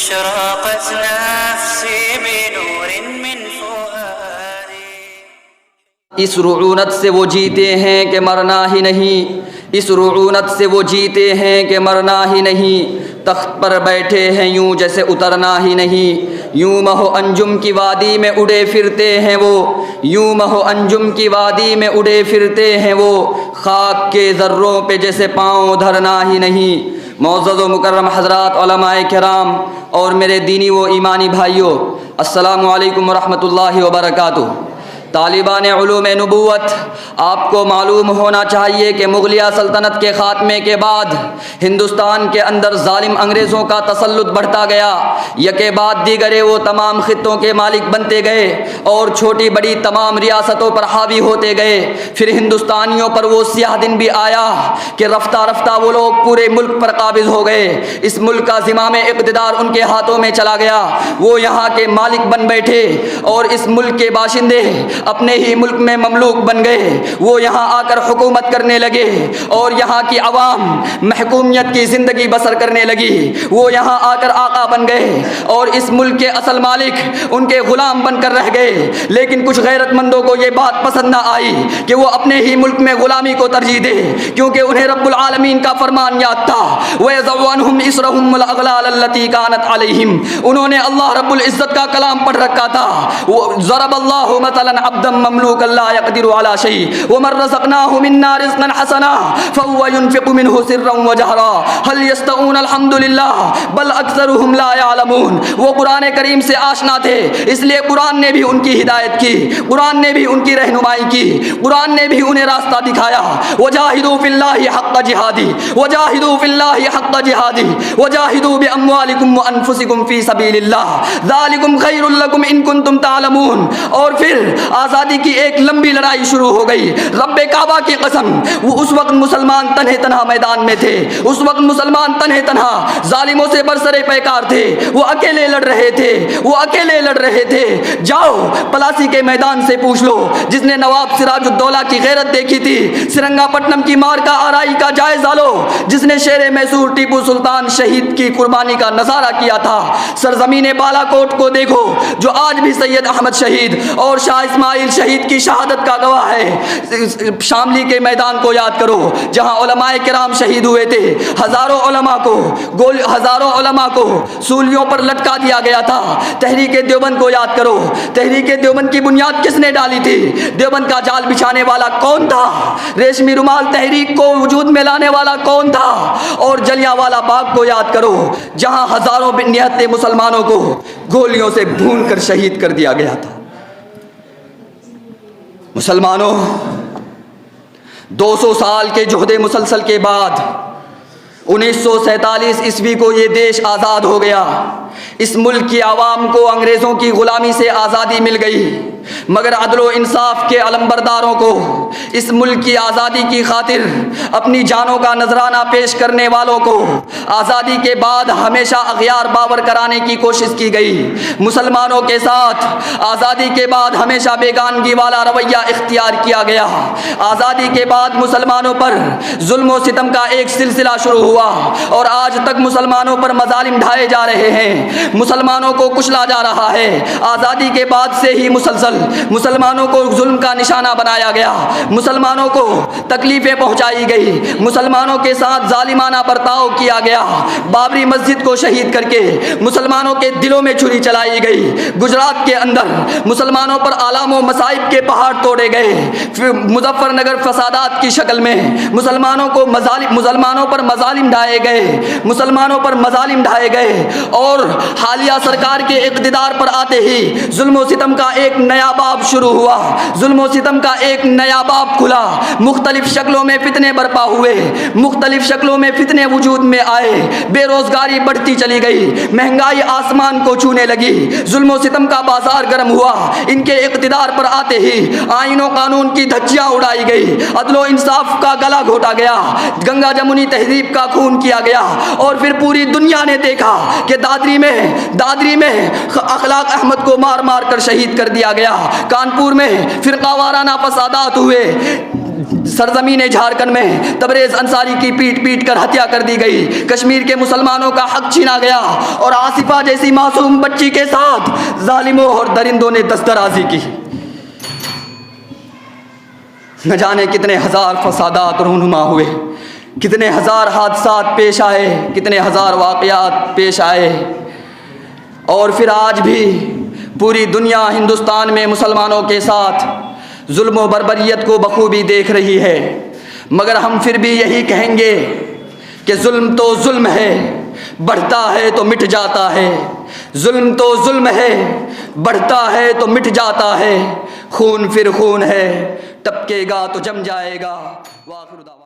أشرقت نفسي بنور من فؤادي. اس رعونت سے وہ جیتے ہیں کہ مرنا ہی نہیں، اس رعونت سے وہ جیتے ہیں کہ مرنا ہی نہیں، تخت پر بیٹھے ہیں یوں جیسے اترنا ہی نہیں، یوں مہو انجم کی وادی میں اڑے پھرتے ہیں وہ، یوں مہو انجم کی وادی میں اڑے پھرتے ہیں وہ، خاک کے ذروں پہ جیسے پاؤں دھرنا ہی نہیں۔ معزز و مکرم حضرات، علماء کرام اور میرے دینی و ایمانی بھائیوں، السلام علیکم ورحمۃ اللہ وبرکاتہ۔ طالبان علوم نبوت، آپ کو معلوم ہونا چاہیے کہ مغلیہ سلطنت کے خاتمے کے بعد ہندوستان کے اندر ظالم انگریزوں کا تسلط بڑھتا گیا، یکے بعد دیگرے وہ تمام خطوں کے مالک بنتے گئے اور چھوٹی بڑی تمام ریاستوں پر حاوی ہوتے گئے۔ پھر ہندوستانیوں پر وہ سیاہ دن بھی آیا کہ رفتہ رفتہ وہ لوگ پورے ملک پر قابض ہو گئے، اس ملک کا زمام اقتدار ان کے ہاتھوں میں چلا گیا، وہ یہاں کے مالک بن بیٹھے اور اس ملک کے باشندے اپنے ہی ملک میں مملوک بن گئے، وہ یہاں آ کر حکومت کرنے لگے اور یہاں کی عوام محکومیت کی زندگی بسر کرنے لگی، وہ یہاں آ کر آقا بن گئے اور اس ملک کے اصل مالک ان کے غلام بن کر رہ گئے۔ لیکن کچھ غیرت مندوں کو یہ بات پسند نہ آئی کہ وہ اپنے ہی ملک میں غلامی کو ترجیح دے، کیونکہ انہیں رب العالمین کا فرمان یاد تھا، وَيَضَعُ عَنْهُمْ إِصْرَهُمْ وَالْأَغْلَالَ الَّتِي كَانَتْ عَلَيْهِمْ۔ انہوں نے اللہ رب العزت کا کلام پڑھ رکھا تھا، ضرب اللہ مثلا عبدا مملوکا لا يقدر على شيء ومن رزقناه منا رزقا حسنا فهو ينفق منه سرا وجهرا هل يستوون الحمد لله بل اکثرهم لا يعلمون۔ وہ قرآن کریم سے آشنا تھے، اس لیے قرآن نے بھی ان کی ہدایت کی، قرآن نے بھی ان کی رہنمائی کی، قرآن نے بھی انہیں راستہ دکھایا۔ وجاہدوا فی اللہ حق جہادہ، وجاہدوا فی اللہ حق جہادہ، وجاہدوا باموالکم وانفسکم فی سبیل اللہ، ذالکم خیر لکم ان کنتم تعلمون۔ اور پھر آزادی کی ایک لمبی لڑائی شروع ہو گئی۔ رب کعبہ کی قسم، وہ اس وقت مسلمان تنہے تنہا میدان میں تھے، اس وقت مسلمان تنہے تنہا ظالموں سے برسرے پیکار تھے، وہ اکیلے لڑ رہے تھے، وہ اکیلے لڑ رہے تھے۔ جاؤ پلاسی کے میدان سے پوچھ لو، جس نے نواب سراج الدولہ کی غیرت دیکھی تھی، سرنگا پٹنم کی مارکا آرائی کا جائزہ لو، جس نے شیر میسور ٹیپو سلطان شہید کی قربانی کا نظارہ کیا تھا۔ سرزمین بالا کوٹ کو دیکھو، جو آج بھی سید احمد شہید اور شاہ اسماعیل شہید کی شہادت کا گواہ ہے۔ شاملی کے میدان کو یاد کرو، جہاں علماء کرام شہید ہوئے تھے، ہزاروں علماء کو سولیوں پر لٹکا دیا گیا تھا۔ تحریک دیوبند کو یاد کرو، تحریک دیوبند کی بنیاد کس نے ڈالی تھی؟ دیوبند کا جال بچھانے والا کون تھا؟ ریشمی رومال تحریک کو وجود میں لانے والا کون تھا؟ اور جلیانوالہ باغ کو یاد کرو، جہاں ہزاروں نہتے مسلمانوں کو گولیوں سے بھون کر شہید کر دیا گیا تھا۔ مسلمانوں، 200 سال کے جہد مسلسل کے بعد 1947 عیسوی کو یہ دیش آزاد ہو گیا۔ اس ملک کی عوام کو انگریزوں کی غلامی سے آزادی مل گئی، مگر عدل و انصاف کے علمبرداروں کو اس ملک کی آزادی کی خاطر اپنی جانوں کا نذرانہ پیش کرنے والوں کو آزادی کے بعد ہمیشہ اغیار باور کرانے کی کوشش کی گئی۔ مسلمانوں کے ساتھ آزادی کے بعد ہمیشہ بیگانگی والا رویہ اختیار کیا گیا۔ آزادی کے بعد مسلمانوں پر ظلم و ستم کا ایک سلسلہ شروع ہوا اور آج تک مسلمانوں پر مظالم ڈھائے جا رہے ہیں، مسلمانوں کو کچلا جا رہا ہے۔ آزادی کے بعد سے ہی مسلسل مسلمانوں کو ظلم کا نشانہ بنایا گیا، مسلمانوں کو تکلیفیں پہنچائی گئی، مسلمانوں کے ساتھ ظالمانہ برتاؤ کیا گیا۔ بابری مسجد کو شہید کر کے مسلمانوں کے دلوں میں چھری چلائی گئی۔ گجرات کے اندر مسلمانوں پر آلام و مصائب کے پہاڑ توڑے گئے۔ مظفر نگر فسادات کی شکل میں مسلمانوں پر مظالم ڈھائے گئے، مسلمانوں پر مظالم ڈھائے گئے۔ اور حالیہ سرکار کے اقتدار پر آتے ہی ظلم و ستم کا ایک نیا باب شروع ہوا، ظلم و ستم کا ایک نیا باب کھلا، مختلف شکلوں میں فتنے برپا ہوئے، مختلف شکلوں میں فتنے وجود میں آئے، بے روزگاری بڑھتی چلی گئی، مہنگائی آسمان کو چھونے لگی، ظلم و ستم کا بازار گرم ہوا۔ ان کے اقتدار پر آتے ہی آئین و قانون کی دھجیاں اڑائی گئی، عدل و انصاف کا گلا گھوٹا گیا، گنگا جمنی تہذیب کا خون کیا گیا۔ اور پھر پوری دنیا نے دیکھا کہ دادری میں اخلاق احمد کو مار مار کر شہید کر دیا گیا، کانپور میں فرقہ وارانہ فسادات ہوئے، سرزمین جھارکھنڈ میں تبریز انصاری کی پیٹ پیٹ کر ہتیا کر دی گئی، کشمیر کے مسلمانوں کا حق چھینا گیا، اور آصفہ جیسی معصوم بچی کے ساتھ ظالموں اور درندوں نے دسترازی کی۔ نہ جانے کتنے ہزار فسادات رونما ہوئے، کتنے ہزار حادثات پیش آئے، کتنے ہزار واقعات پیش آئے، اور پھر آج بھی پوری دنیا ہندوستان میں مسلمانوں کے ساتھ ظلم و بربریت کو بخوبی دیکھ رہی ہے، مگر ہم پھر بھی یہی کہیں گے کہ ظلم تو ظلم ہے، بڑھتا ہے تو مٹ جاتا ہے، ظلم تو ظلم ہے، بڑھتا ہے تو مٹ جاتا ہے، خون پھر خون ہے، ٹپکے گا تو جم جائے گا۔ وآخر دعوانا